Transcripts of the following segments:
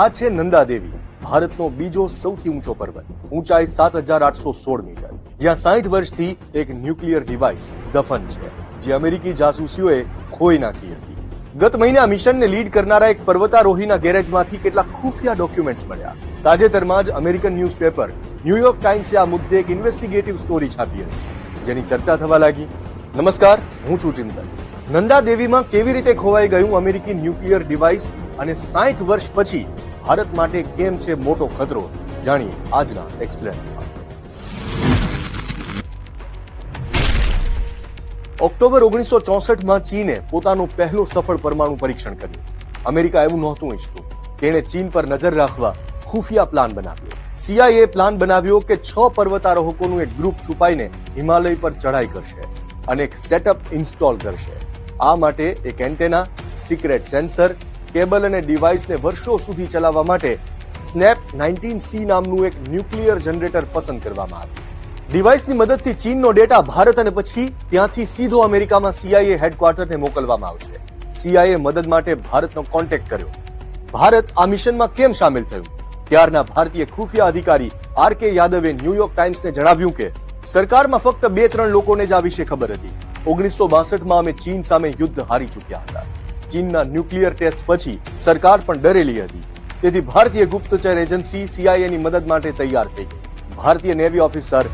આ છે નંદા દેવી, ભારતનો બીજો સૌથી ઊંચો પર્વત, ઊંચાઈ 7,816 મીટર, જ્યાં 60 વર્ષથી એક ન્યુક્લિયર ડિવાઇસ દફન છે, જે અમેરિકી જાસૂસીઓએ ખોઈ નાખી હતી. ગત મહિને આ મિશનને લીડ કરનારા એક પર્વતારોહીના ગેરેજમાંથી કેટલાક ખુફિયા ડોક્યુમેન્ટ્સ મળ્યા. તાજેતરમાં જ અમેરિકન ન્યૂઝપેપર ન્યુયોર્ક ટાઈમ્સે આ મુદ્દે એક ઇન્વેસ્ટિગેટિવ સ્ટોરી છાપી હતી, જેની ચર્ચા થવા લાગી. નમસ્કાર, હું છું ચિંતન. નંદા દેવીમાં કેવી રીતે ખોવાઈ ગયું અમેરિકી ન્યુક્લિયર ડિવાઇસ અને 60 વર્ષ પછી ભારત માટે કેમ છે મોટો ખતરો, જાણીએ આજના એક્સપ્લેનરમાં. ઓક્ટોબર 1964માં ચીને પોતાનું પહેલું સફળ પરમાણુ પરીક્ષણ કર્યું. અમેરિકા એવું નહોતું ઈચ્છતું. તેણે ચીન પર નજર રાખવા ખુફિયા પ્લાન બનાવ્યો. CIA પ્લાન બનાવ્યો કે 6 પર્વતારોહકોનું એક ગ્રુપ છુપાઈને હિમાલય પર ચઢાઈ કરશે અને એક સેટઅપ ઇન્સ્ટોલ કરશે. આ માટે એક એન્ટેના, સિક્રેટ સેન્સર, કેબલ અને ડિવાઇસને વર્ષો સુધી ચલાવવા માટે સ્નેપ 19C નામનું એક ન્યુક્લિયર જનરેટર પસંદ કરવામાં આવ્યું. ડિવાઇસની મદદથી ચીનનો ડેટા ભારત અને પછી ત્યાંથી સીધો અમેરિકામાં CIA હેડક્વાર્ટરને મોકલવામાં આવશે. CIA મદદ માટે ભારતનો કોન્ટેક્ટ કર્યો. ભારત આ મિશનમાં કેમ સામેલ થયું? ત્યારના ભારતીય ખુફિયા અધિકારી RK યાદવે ન્યુયોર્ક ટાઈમ્સને જણાવ્યું કે સરકારમાં ફક્ત 2-3 લોકોને જ આ વિશે ખબર હતી. 1962માં અમે ચીન સામે યુદ્ધ હારી ચૂક્યા હતા. ચીનના ન્યુક્લિયર ટેસ્ટ પછી સરકાર પણ ડરેલી હતી. તેથી ભારતીય ગુપ્તચર એજન્સી CIAની મદદ માટે તૈયાર થઈ ગઈ. ભારતીય નેવી ઓફિસર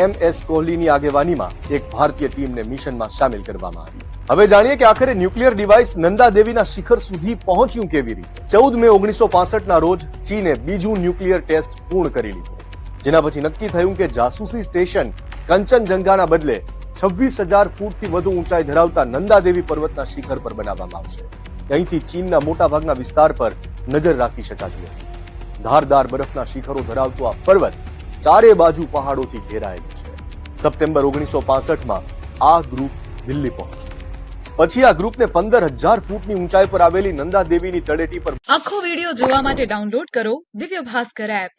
MS કોહલીની આગેવાનીમાં એક ભારતીય ટીમને મિશનમાં સામેલ કરવામાં આવી. હવે જાણીએ કે આખરે ન્યુક્લિયર ડિવાઇસ નંદા દેવીના શિખર સુધી પહોંચ્યું કેવી રીતે. 14 મે 1965ના રોજ ચીને બીજું ન્યુક્લિયર ટેસ્ટ પૂર્ણ કરી લીધું, જેના પછી નક્કી થયું કે જાસૂસી સ્ટેશન કંચનજંગાના બદલે 26,000 ફૂટથી વધુ ઊંચાઈ ધરાવતા નંદા દેવી પર્વતના શિખર પર બનાવવામાં આવશે. અહીંથી ચીનના મોટાભાગના વિસ્તાર પર નજર રાખી શકાતી હતી. ધારદાર બરફના શિખરો ધરાવતો આ પર્વત ચારે બાજુ પહાડોથી ઘેરાયેલું છે. સપ્ટેમ્બર 1965માં આ ગ્રુપ દિલ્હી પહોંચ્યું. પછી આ ગ્રુપને 15,000 ફૂટની ઊંચાઈ પર આવેલી નંદા દેવીની તળેટી પર આખો વિડિયો જોવા માટે ડાઉનલોડ કરો દિવ્ય ભાસ્કર એપ.